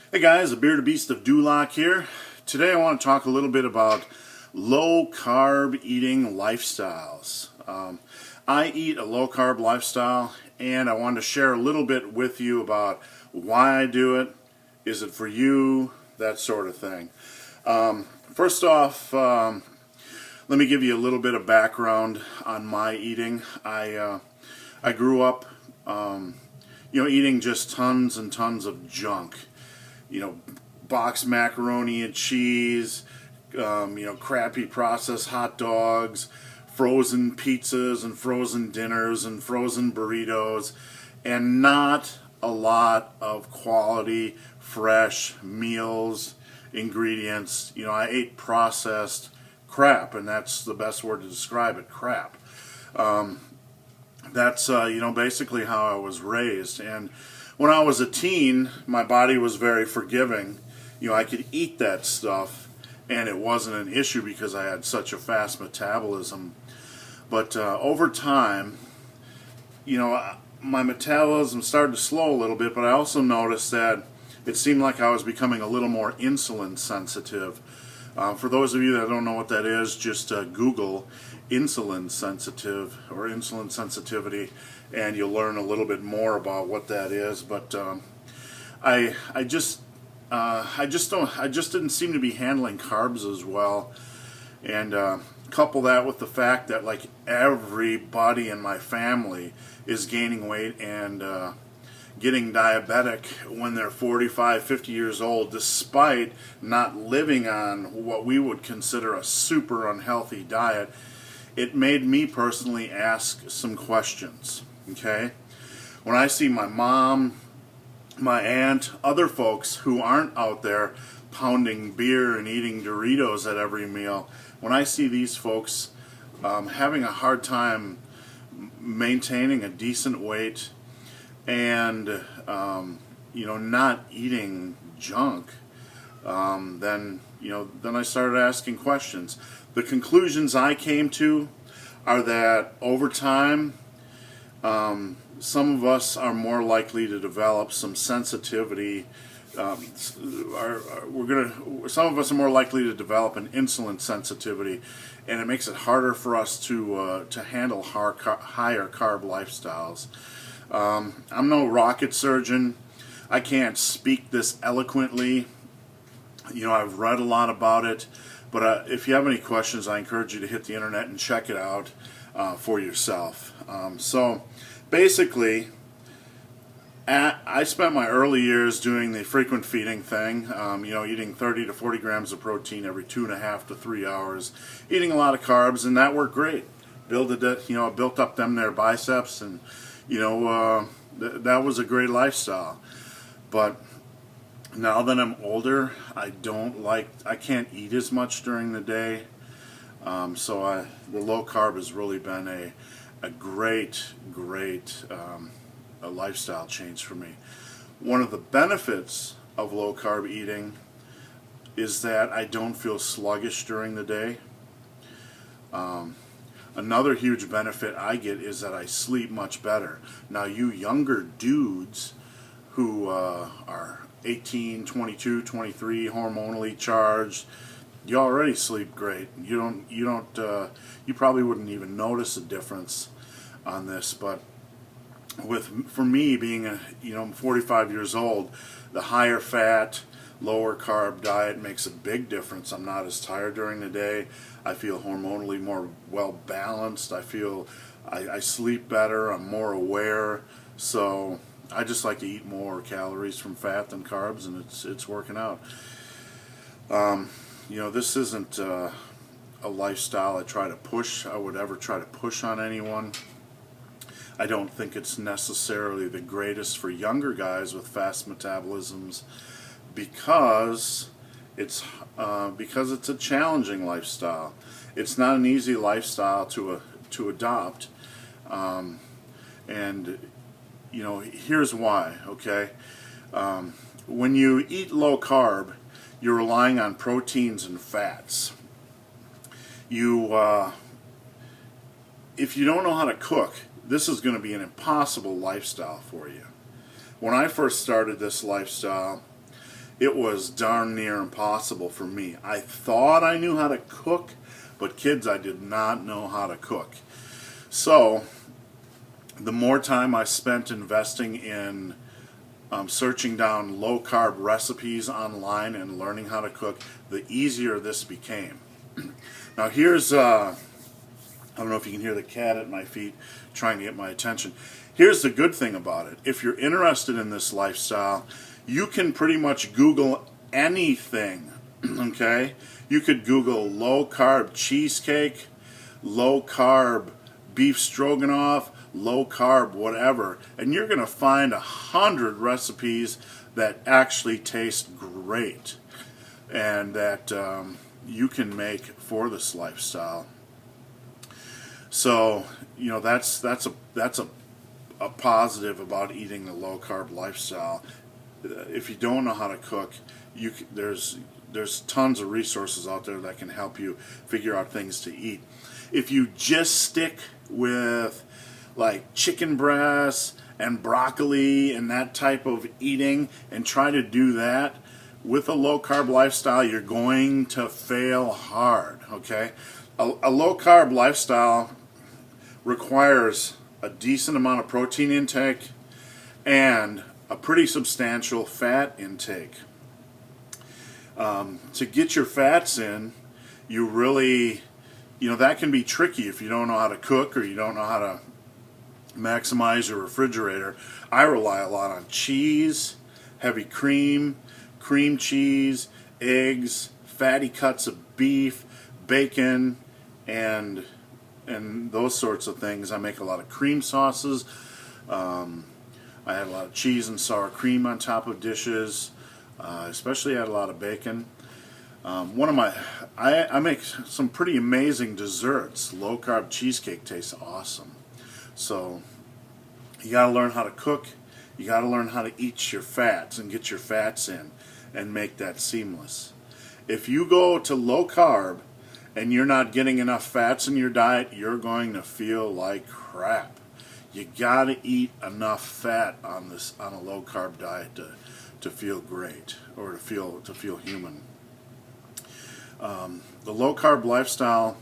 Hey guys, the Bearded Beast of Duloc here. Today I want to talk a little bit about low carb eating lifestyles. I eat a low carb lifestyle and I wanted to share a little bit with you about why I do it, is it for you, that sort of thing. First off, let me give you a little bit of background on my eating. I grew up eating just tons and tons of junk. Boxed macaroni and cheese, crappy processed hot dogs, frozen pizzas and frozen dinners and frozen burritos, and not a lot of quality, fresh meals, ingredients. I ate processed crap, and that's the best word to describe it, crap. That's basically how I was raised. And when I was a teen, my body was very forgiving. I could eat that stuff, and it wasn't an issue because I had such a fast metabolism. But over time, my metabolism started to slow a little bit, but I also noticed that it seemed like I was becoming a little more insulin sensitive. For those of you that don't know what that is, just Google insulin sensitive or insulin sensitivity, and you'll learn a little bit more about what that is. But I just didn't seem to be handling carbs as well, and couple that with the fact that like everybody in my family is gaining weight and getting diabetic when they're 45, 50 years old, despite not living on what we would consider a super unhealthy diet. It made me personally ask some questions. Okay, when I see my mom, my aunt, other folks who aren't out there pounding beer and eating Doritos at every meal, when I see these folks having a hard time maintaining a decent weight and not eating junk, then I started asking questions. The conclusions I came to are that over time, some of us are more likely to develop some sensitivity. Some of us are more likely to develop an insulin sensitivity, and it makes it harder for us to handle higher carb lifestyles. I'm no rocket surgeon. I can't speak this eloquently. I've read a lot about it, but if you have any questions, I encourage you to hit the internet and check it out for yourself. So basically, I spent my early years doing the frequent feeding thing, eating 30 to 40 grams of protein every 2.5 to 3 hours, eating a lot of carbs, and that worked great. Built up them their biceps, and that was a great lifestyle. But now that I'm older, I can't eat as much during the day, so the low carb has really been a great a lifestyle change for me. One of the benefits of low carb eating is that I don't feel sluggish during the day. Another huge benefit I get is that I sleep much better. Now, you younger dudes who are 18, 22, 23, hormonally charged, you already sleep great. You probably wouldn't even notice a difference on this, but for me being 45 years old, the higher fat, lower carb diet makes a big difference. I'm not as tired during the day. I feel hormonally more well balanced. I sleep better. I'm more aware. So I just like to eat more calories from fat than carbs, and it's working out. This isn't a lifestyle I would ever try to push on anyone. I don't think it's necessarily the greatest for younger guys with fast metabolisms because it's a challenging lifestyle. It's not an easy lifestyle to adopt, and here's why. Okay, when you eat low carb, you're relying on proteins and fats. If you don't know how to cook, this is going to be an impossible lifestyle for you. When I first started this lifestyle, it was darn near impossible for me. I thought I knew how to cook, but kids, I did not know how to cook. So the more time I spent investing in searching down low-carb recipes online and learning how to cook, the easier this became. Now here's, I don't know if you can hear the cat at my feet trying to get my attention. Here's the good thing about it. If you're interested in this lifestyle, you can pretty much Google anything, okay? You could Google low-carb cheesecake, low-carb beef stroganoff, low-carb whatever, and you're going to find 100 recipes that actually taste great and that you can make for this lifestyle. So, you know, that's a positive about eating the low-carb lifestyle. If you don't know how to cook, there's tons of resources out there that can help you figure out things to eat. If you just stick with like chicken breasts and broccoli and that type of eating and try to do that with a low-carb lifestyle, you're going to fail hard, okay? A low-carb lifestyle requires a decent amount of protein intake and a pretty substantial fat intake. To get your fats in, you really, you know, that can be tricky if you don't know how to cook or you don't know how to maximize your refrigerator. I rely a lot on cheese, heavy cream, cream cheese, eggs, fatty cuts of beef, bacon, and those sorts of things. I make a lot of cream sauces. I add a lot of cheese and sour cream on top of dishes. Especially add a lot of bacon. I make some pretty amazing desserts. Low carb cheesecake tastes awesome. So you got to learn how to cook. You got to learn how to eat your fats and get your fats in and make that seamless. If you go to low carb and you're not getting enough fats in your diet, you're going to feel like crap. You got to eat enough fat on a low carb diet to feel great or to feel human. The low carb lifestyle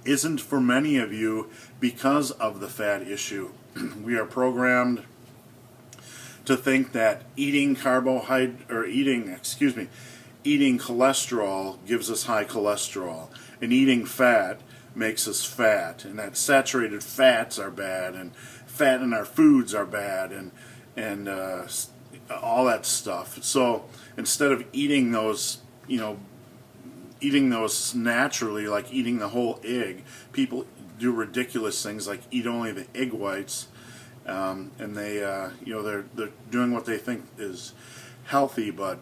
isn't for many of you because of the fat issue. We are programmed to think that eating eating cholesterol gives us high cholesterol, and eating fat makes us fat, and that saturated fats are bad, and fat in our foods are bad, and all that stuff. So instead of eating those, eating those naturally, like eating the whole egg, people do ridiculous things like eat only the egg whites, and they're doing what they think is healthy, but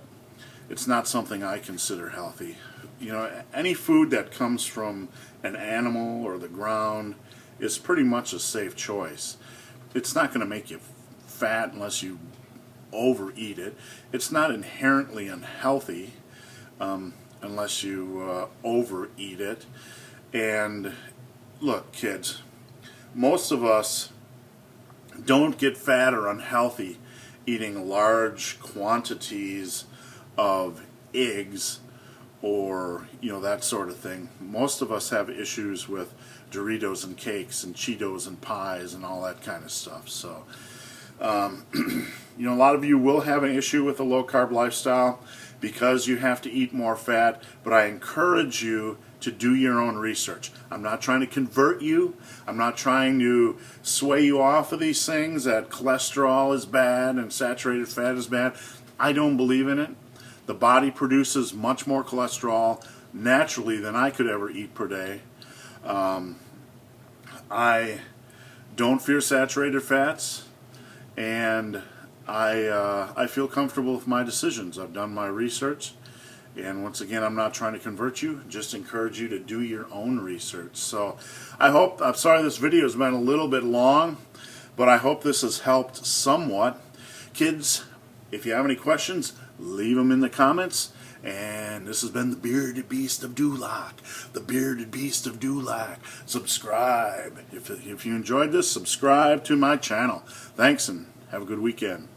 it's not something I consider healthy. Any food that comes from an animal or the ground is pretty much a safe choice. It's not going to make you fat unless you overeat it. It's not inherently unhealthy unless you overeat it. And look, kids, most of us don't get fat or unhealthy eating large quantities of eggs or that sort of thing. Most of us have issues with Doritos and cakes and Cheetos and pies and all that kind of stuff. So a lot of you will have an issue with a low carb lifestyle because you have to eat more fat, but I encourage you to do your own research. I'm not trying to convert you. I'm not trying to sway you off of these things that cholesterol is bad and saturated fat is bad. I don't believe in it. The body produces much more cholesterol naturally than I could ever eat per day. I don't fear saturated fats, and I feel comfortable with my decisions. I've done my research, and once again, I'm not trying to convert you, just encourage you to do your own research. So I'm sorry this video has been a little bit long, but I hope this has helped somewhat. Kids, if you have any questions, leave them in the comments. And this has been the Bearded Beast of Duloc. The Bearded Beast of Duloc. Subscribe. If you enjoyed this, subscribe to my channel. Thanks, and have a good weekend.